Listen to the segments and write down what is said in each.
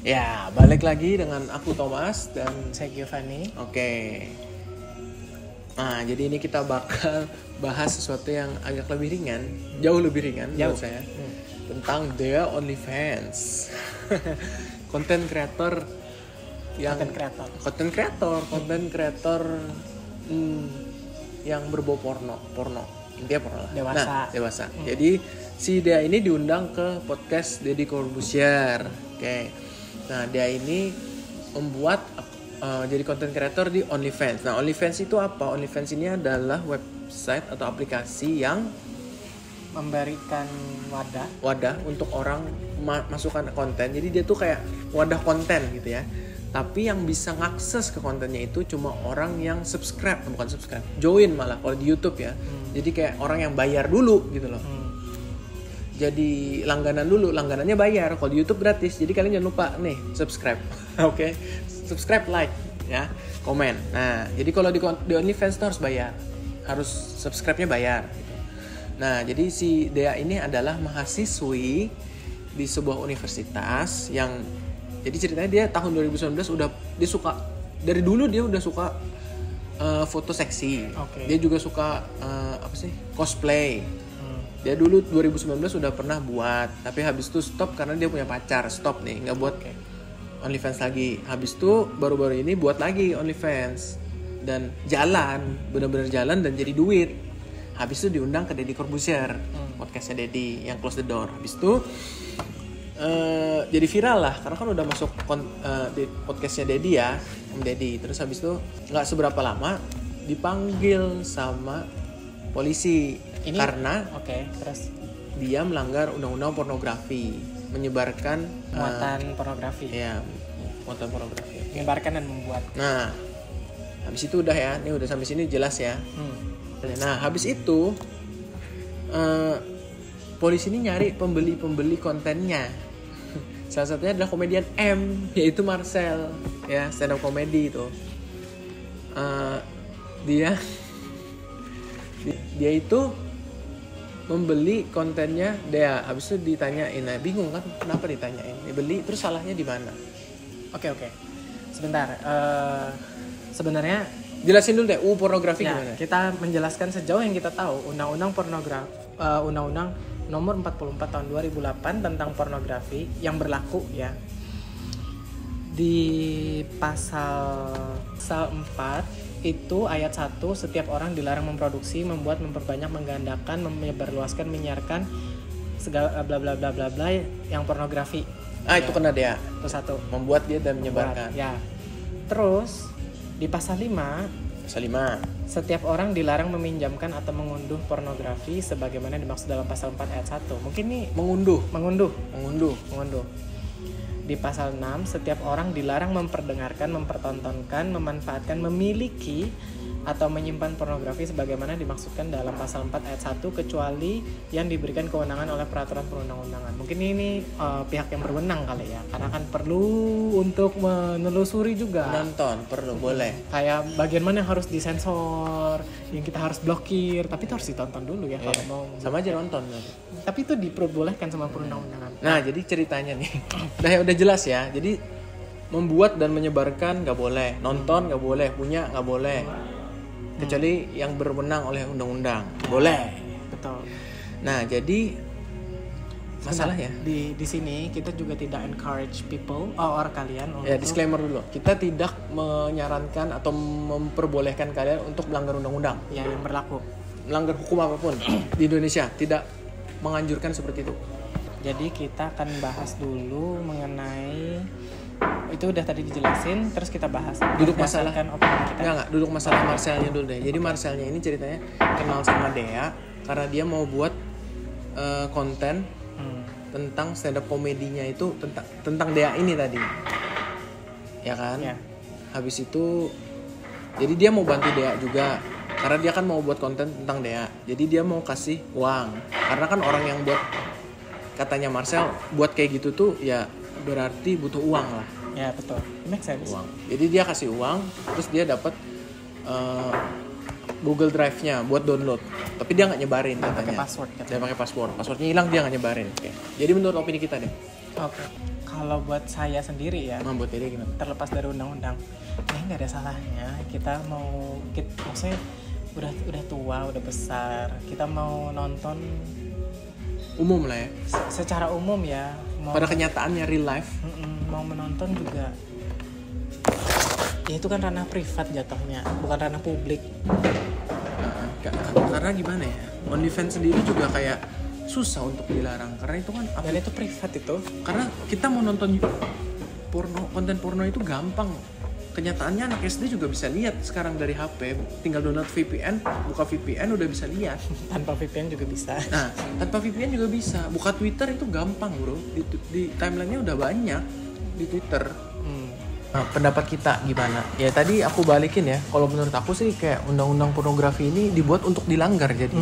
Ya, balik lagi dengan aku Thomas dan Saya Giovanni. oke. Nah, jadi ini kita bakal bahas sesuatu yang agak lebih ringan, jauh lebih ringan menurut saya, tentang Dea OnlyFans. Content creator yang content creator yang berbau porno. Intinya porno lah. Dewasa. Nah, dewasa. Jadi si Dea ini diundang ke podcast Deddy Corbuzier. Oke. Nah, dia ini membuat jadi content creator di OnlyFans. Nah, OnlyFans itu apa? OnlyFans ini adalah website atau aplikasi yang Memberikan wadah untuk orang masukkan konten. Jadi dia tuh kayak wadah konten gitu ya. Tapi yang bisa ngakses ke kontennya itu cuma orang yang join malah kalau di YouTube ya. Jadi kayak orang yang bayar dulu gitu loh. Jadi langganan dulu, langganannya bayar. Kalau di YouTube gratis. Jadi kalian jangan lupa nih subscribe. Oke. Subscribe, like ya, komen. Nah, jadi kalau di OnlyFans tuh harus bayar. Harus subscribe-nya bayar gitu. Nah, jadi si Dea ini adalah mahasiswi di sebuah universitas yang jadi ceritanya dia tahun 2019 dia suka dari dulu dia udah suka foto seksi. Oke. Dia juga suka cosplay. Dia dulu 2019 sudah pernah buat, tapi habis itu stop karena dia punya pacar, stop nih, nggak buat OnlyFans lagi. Habis itu baru-baru ini buat lagi OnlyFans dan benar-benar jalan dan jadi duit. Habis itu diundang ke Deddy Corbuzier, podcastnya Deddy yang Close the Door. Habis itu jadi viral lah karena kan udah masuk di podcastnya Deddy ya, Om Deddy. Terus habis itu nggak seberapa lama dipanggil sama polisi karena terus dia melanggar undang-undang pornografi, menyebarkan muatan pornografi. Ya, muatan pornografi. Menyebarkan dan membuat. Nah, habis itu udah ya, ini udah sampai sini jelas ya. Nah, habis itu polisi ini nyari pembeli kontennya. Salah satunya adalah komedian M, yaitu Marcel, ya, stand up comedy itu. Dia itu membeli kontennya Dea. Habis itu ditanyain, nah bingung kan kenapa ditanyain, dibeli terus salahnya di mana? Oke. Sebentar. Sebenarnya Jelasin dulu deh, pornografi ya, gimana? kita menjelaskan sejauh yang kita tahu undang-undang nomor 44 tahun 2008 tentang pornografi yang berlaku ya. Di pasal 4 itu ayat 1, setiap orang dilarang memproduksi, membuat, memperbanyak, menggandakan, menyebarluaskan, menyiarkan segala bla bla bla bla bla yang pornografi. Itu kena Dea. Itu satu. Membuat dia dan menyebarkan. Ya. Terus di pasal 5, setiap orang dilarang meminjamkan atau mengunduh pornografi sebagaimana dimaksud dalam pasal 4 ayat 1. Mungkin nih mengunduh. Di pasal 6, setiap orang dilarang memperdengarkan, mempertontonkan, memanfaatkan, memiliki atau menyimpan pornografi sebagaimana dimaksudkan dalam pasal 4 ayat 1 kecuali yang diberikan kewenangan oleh peraturan perundang-undangan. Mungkin ini pihak yang berwenang kali ya, karena kan perlu untuk menelusuri juga. Nonton perlu, boleh. Kayak bagian mana yang harus disensor, yang kita harus blokir, tapi itu harus ditonton dulu ya kalau mau. Sama aja nonton. Tapi itu diperbolehkan sama perundang-undangan. Nah, jadi ceritanya nih, udah jelas ya. Jadi membuat dan menyebarkan nggak boleh, nonton nggak boleh, punya nggak boleh, kecuali yang berwenang oleh undang-undang boleh. Betul. Nah, jadi masalahnya di sini kita juga tidak encourage people kalian ya, disclaimer dulu, kita tidak menyarankan atau memperbolehkan kalian untuk melanggar undang-undang ya yang berlaku, melanggar hukum apapun di Indonesia, tidak menganjurkan seperti itu. Jadi kita akan bahas dulu mengenai itu, udah tadi dijelasin, terus kita bahas duduk masalah opini kita. Duduk masalah Marcelnya dulu deh. Jadi Marcelnya ini ceritanya kenal sama Dea karena dia mau buat konten tentang stand up komedinya itu tentang Dea ini tadi, ya kan? Ya. Habis itu jadi dia mau bantu Dea juga karena dia kan mau buat konten tentang Dea. Jadi dia mau kasih uang karena kan orang yang buat, katanya Marcel, buat kayak gitu tuh ya berarti butuh uang lah. Ya betul, make sense. Uang. Jadi dia kasih uang, terus dia dapat Google Drive-nya buat download. Tapi dia nggak nyebarin katanya. Pakai password. Dia pakai password. Passwordnya hilang, dia nggak nyebarin. Oke. Jadi menurut opini kita deh. Oke. kalau buat saya sendiri ya, Buat Dede gimana? terlepas dari undang-undang, ini nggak ada salahnya kita maksudnya udah tua, udah besar, kita mau nonton Umum lah ya. secara umum ya, Pada kenyataannya real life. mau menonton juga. Ya itu kan ranah privat jatuhnya, bukan ranah publik. Karena gimana ya? OnlyFans sendiri juga kayak susah untuk dilarang karena itu kan Dan itu privat itu. karena kita mau nonton konten porno itu gampang. Kenyataannya anak SD juga bisa lihat sekarang dari HP, tinggal download VPN, buka VPN udah bisa lihat. Tanpa VPN juga bisa. Nah, tanpa VPN juga bisa. Buka Twitter itu gampang, bro. Di timelinenya udah banyak di Twitter. Nah, pendapat kita gimana? Ya tadi aku balikin ya. Kalau menurut aku sih kayak undang-undang pornografi ini dibuat untuk dilanggar jadi.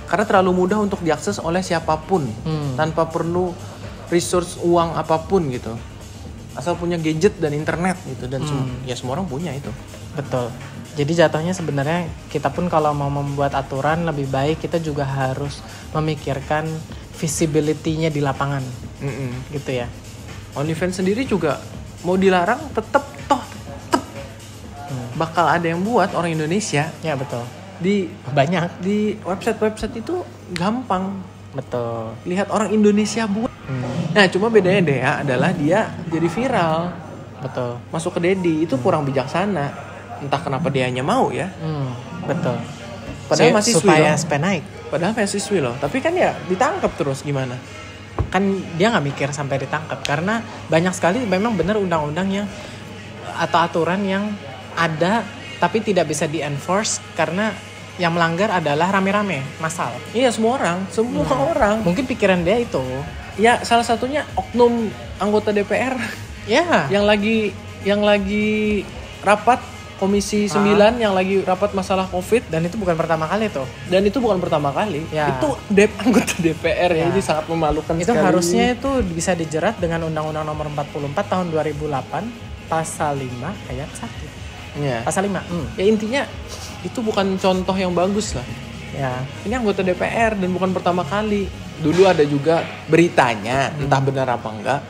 Karena terlalu mudah untuk diakses oleh siapapun tanpa perlu resource uang apapun gitu. Asal punya gadget dan internet gitu dan ya semua orang punya itu. Betul. Jadi jatuhnya sebenarnya kita pun kalau mau membuat aturan lebih baik kita juga harus memikirkan visibility-nya di lapangan. Gitu ya. OnlyFans sendiri juga mau dilarang tetep bakal ada yang buat orang Indonesia. Ya betul. Di Banyak. di website itu gampang Betul. lihat orang Indonesia buat. Nah, cuma bedanya deh ya adalah dia jadi viral. Betul. Masuk ke Dedi itu kurang bijaksana. Entah kenapa dia hanya mau ya. Betul. Padahal mahasiswi supaya loh. supaya naik. Padahal mahasiswi loh. Tapi kan ya ditangkap terus gimana? Kan dia nggak mikir sampai ditangkap karena banyak sekali memang benar undang-undang yang atau aturan yang ada tapi tidak bisa di-enforce karena yang melanggar adalah rame-rame, massal. Iya, semua orang. Mungkin pikiran dia itu. Ya, salah satunya oknum anggota DPR Ya. yang lagi rapat Komisi 9 yang lagi rapat masalah Covid. Dan itu bukan pertama kali tuh. Dan itu bukan pertama kali. Ya. Itu anggota DPR ya. Ini sangat memalukan Itu sekali. harusnya itu bisa dijerat dengan Undang-Undang Nomor 44 tahun 2008 pasal 5 ayat 1. Ya. Pasal 5. Ya intinya itu bukan contoh yang bagus lah. Ya. Ini anggota DPR dan bukan pertama kali. Dulu ada juga beritanya, entah benar apa enggak,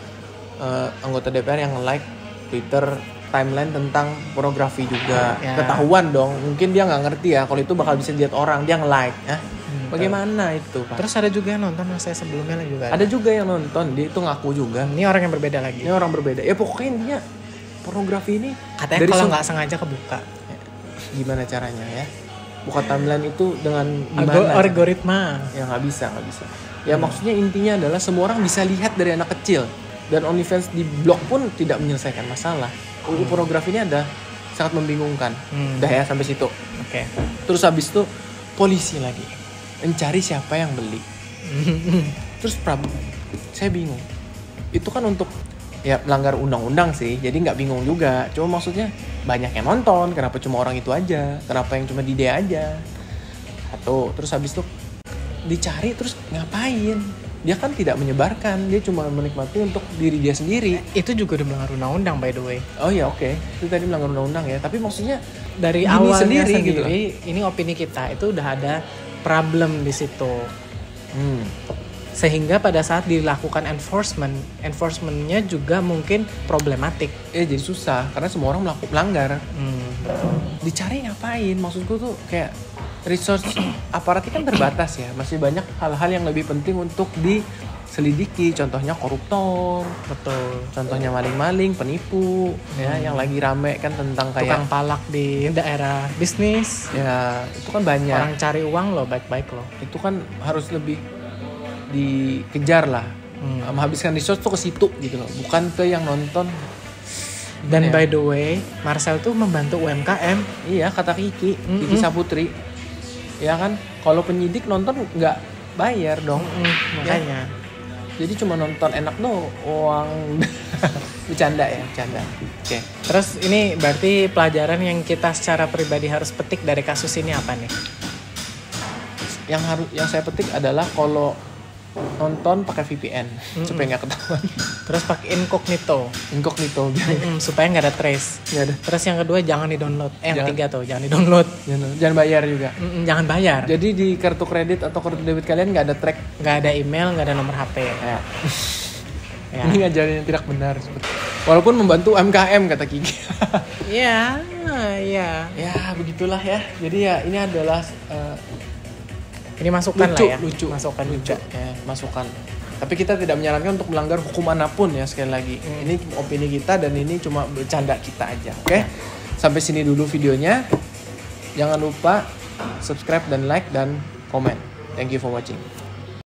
anggota DPR yang like Twitter timeline tentang pornografi juga. Ya. Ketahuan dong. Mungkin dia nggak ngerti ya kalau itu bakal bisa dilihat orang, dia nge-like ya. Bagaimana itu, Pak? Terus ada juga yang nonton saya sebelumnya juga. Ada juga yang nonton, dia itu ngaku juga. Ini orang yang berbeda lagi. Ini orang berbeda. Ya pokoknya intinya pornografi ini Katanya dari kalau nggak sengaja kebuka. gimana caranya ya? Buka timeline itu dengan gimana? Algoritma. Ya nggak bisa. Ya maksudnya intinya adalah semua orang bisa lihat dari anak kecil. Dan OnlyFans di blog pun tidak menyelesaikan masalah. UU pornografi ini ada sangat membingungkan. Udah ya sampai situ. Oke. Terus habis itu polisi lagi mencari siapa yang beli. Terus saya bingung. Itu kan untuk ya melanggar undang-undang sih. Jadi nggak bingung juga. Cuma maksudnya banyak yang nonton. Kenapa cuma orang itu aja? Kenapa yang cuma dia aja? Atau terus habis itu dicari terus ngapain? Dia kan tidak menyebarkan, dia cuma menikmati untuk diri dia sendiri. Itu juga udah melanggar undang-undang by the way. Oh ya oke. Itu tadi melanggar undang-undang ya. Tapi maksudnya Dari Gini awalnya sendiri sendiri, gitu loh. ini opini kita itu udah ada problem di situ. Sehingga pada saat dilakukan enforcementnya juga mungkin problematik. jadi susah karena semua orang melanggar. Dicari ngapain? Maksudku tuh kayak resource aparatnya kan terbatas ya. Masih banyak hal-hal yang lebih penting untuk diselidiki. Contohnya koruptor, Betul. contohnya maling-maling, penipu, ya yang lagi rame kan tentang kayak Tukang palak di daerah bisnis. ya itu kan banyak. Orang cari uang loh, baik-baik loh. Itu kan harus lebih dikejar lah. Menghabiskan resource tuh ke situ gitu loh, bukan ke yang nonton. Dan Ya. by the way, Marcel tuh membantu UMKM. Iya kata Kiki Saputri. Ya kan, kalau penyidik nonton nggak bayar dong. Makanya. Jadi cuma nonton enak doang. Uang bercanda ya, bercanda. Oke. Terus ini berarti pelajaran yang kita secara pribadi harus petik dari kasus ini apa nih? Yang saya petik adalah kalau nonton pakai VPN supaya nggak ketahuan. Terus pakai incognito. Incognito. Supaya nggak ada trace. Nggak ada. Terus yang kedua jangan di-download. Yang Jangan. ketiga tuh jangan di-download. Jangan bayar juga. Jangan bayar. Jadi di kartu kredit atau kartu debit kalian nggak ada track. Nggak ada email, nggak ada nomor HP. Ya. Ya. Ini ngajarin yang tidak benar. Walaupun membantu UMKM kata Kiki. Iya, iya. Ya begitulah ya. Jadi ya ini adalah Ini masukan lucu, lah ya. lucu, Masukan lucu. juga. Ya, masukan. Tapi kita tidak menyarankan untuk melanggar hukum manapun ya sekali lagi. Ini opini kita dan ini cuma bercanda kita aja. Oke? Sampai sini dulu videonya. Jangan lupa subscribe dan like dan komen. Thank you for watching.